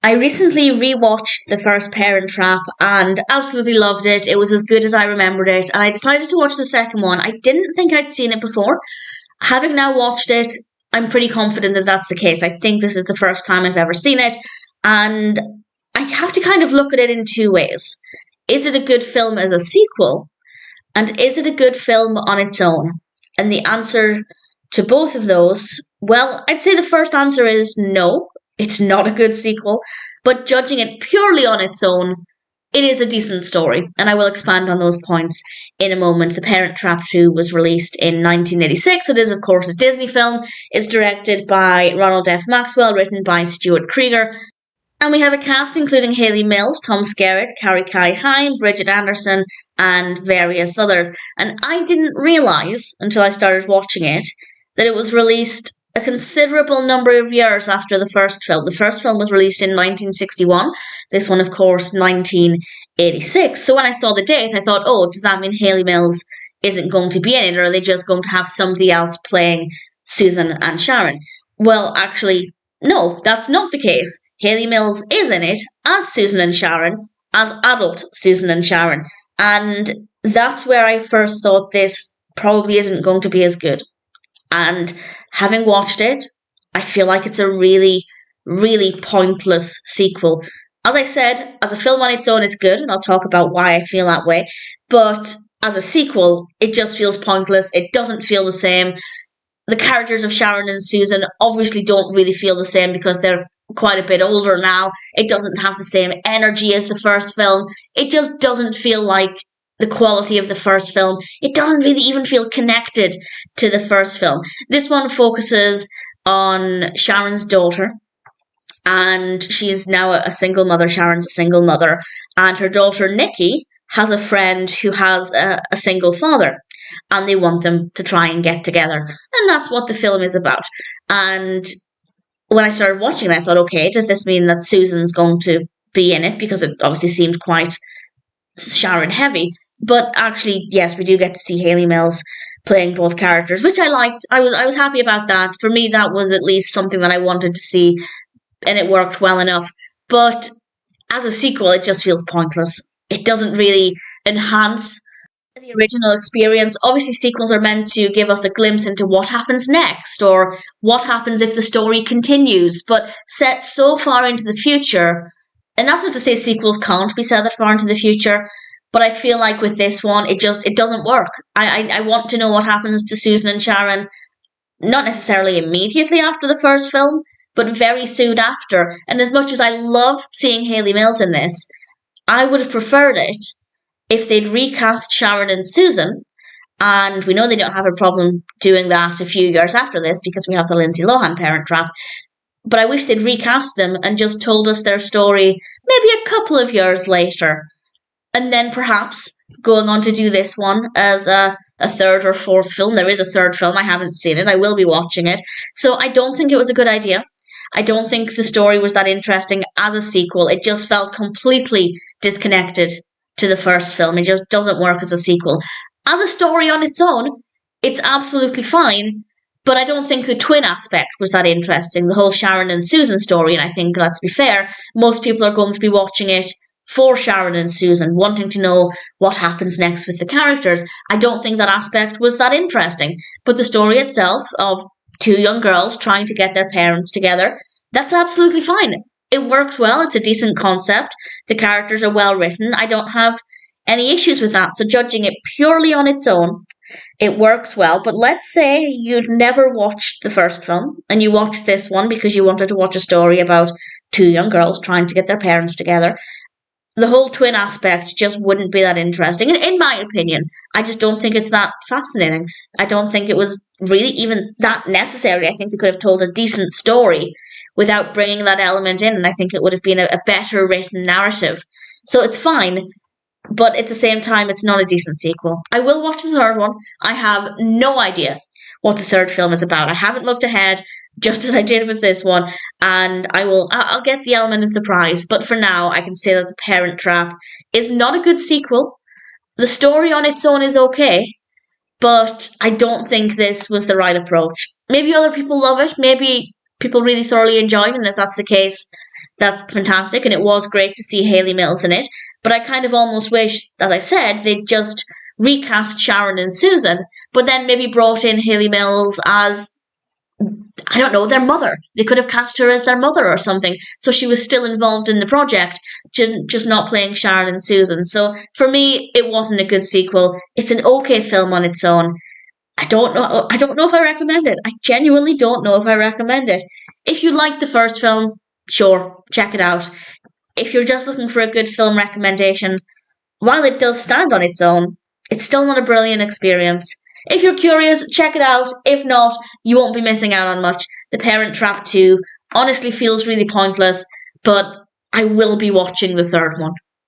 I recently rewatched the first Parent Trap and absolutely loved it. It was as good as I remembered it, and I decided to watch the second one. I didn't think I'd seen it before. Having now watched it, I'm pretty confident that that's the case. I think this is the first time I've ever seen it, and I have to kind of look at it in two ways. Is it a good film as a sequel? And is it a good film on its own? And the answer to both of those, well, I'd say the first answer is no, it's not a good sequel. But judging it purely on its own, it is a decent story. And I will expand on those points in a moment. The Parent Trap 2 was released in 1986. It is, of course, a Disney film. It's directed by Ronald F. Maxwell, written by Stuart Krieger. And we have a cast including Hayley Mills, Tom Skerritt, Carrie Kei Heim, Bridgette Andersen, and various others. And I didn't realise, until I started watching it, that it was released a considerable number of years after the first film. The first film was released in 1961. This one, of course, 1986. So when I saw the date, I thought, oh, does that mean Hayley Mills isn't going to be in it, or are they just going to have somebody else playing Susan and Sharon? Well, actually, no, that's not the case. Hayley Mills is in it as Susan and Sharon, as adult Susan and Sharon. And that's where I first thought this probably isn't going to be as good. And having watched it, I feel like it's a really, really pointless sequel. As I said, as a film on its own, it's good, and I'll talk about why I feel that way. But as a sequel, it just feels pointless. It doesn't feel the same. The characters of Sharon and Susan obviously don't really feel the same because they're quite a bit older now. It doesn't have the same energy as the first film. It just doesn't feel like the quality of the first film. It doesn't really even feel connected to the first film. This one focuses on Sharon's daughter, and she's now a single mother. Sharon's a single mother, and her daughter Nikki has a friend who has a single father, and they want them to try and get together. And that's what the film is about. And when I started watching it, I thought, okay, does this mean that Susan's going to be in it? Because it obviously seemed quite Sharon heavy. But actually, yes, we do get to see Hayley Mills playing both characters, which I liked. I was happy about that. For me, that was at least something that I wanted to see, and it worked well enough. But as a sequel, it just feels pointless. It doesn't really enhance the original experience. Obviously, sequels are meant to give us a glimpse into what happens next, or what happens if the story continues, but set so far into the future. And that's not to say sequels can't be set that far into the future, but I feel like with this one, it doesn't work. I want to know what happens to Susan and Sharon, not necessarily immediately after the first film, but very soon after. And as much as I loved seeing Hayley Mills in this, I would have preferred it if they'd recast Sharon and Susan, and we know they don't have a problem doing that a few years after this because we have the Lindsay Lohan Parent Trap, but I wish they'd recast them and just told us their story maybe a couple of years later, and then perhaps going on to do this one as a third or fourth film. There is a third film, I haven't seen it, I will be watching it. So I don't think it was a good idea. I don't think the story was that interesting as a sequel. It just felt completely disconnected to the first film. It just doesn't work as a sequel. As a story on its own, it's absolutely fine, but I don't think the twin aspect was that interesting, the whole Sharon and Susan story. And I think, let's be fair, most people are going to be watching it for Sharon and Susan, wanting to know what happens next with the characters. I don't think that aspect was that interesting, but the story itself of two young girls trying to get their parents together, that's absolutely fine. It works well. It's a decent concept. The characters are well written. I don't have any issues with that. So judging it purely on its own, it works well. But let's say you'd never watched the first film and you watched this one because you wanted to watch a story about two young girls trying to get their parents together. The whole twin aspect just wouldn't be that interesting, in my opinion. I just don't think it's that fascinating. I don't think it was really even that necessary. I think they could have told a decent story without bringing that element in, and I think it would have been a better written narrative. So it's fine, but at the same time, it's not a decent sequel. I will watch the third one. I have no idea what the third film is about. I haven't looked ahead, just as I did with this one, and I'll get the element of surprise. But for now, I can say that The Parent Trap is not a good sequel. The story on its own is okay, but I don't think this was the right approach. Maybe other people love it. Maybe people really thoroughly enjoyed it, and if that's the case, That's fantastic, and it was great to see Hayley Mills in it. But I kind of almost wish, as I said, they'd just recast Sharon and Susan, but then maybe brought in Hayley Mills as, I don't know, their mother. They could have cast her as their mother or something, so she was still involved in the project, just not playing Sharon and Susan. So for me, it wasn't a good sequel. It's an okay film on its own. I don't know. I don't know if I recommend it. I genuinely don't know if I recommend it. If you liked the first film, sure, check it out. If you're just looking for a good film recommendation, while it does stand on its own, it's still not a brilliant experience. If you're curious, check it out. If not, you won't be missing out on much. The Parent Trap 2 honestly feels really pointless, but I will be watching the third one.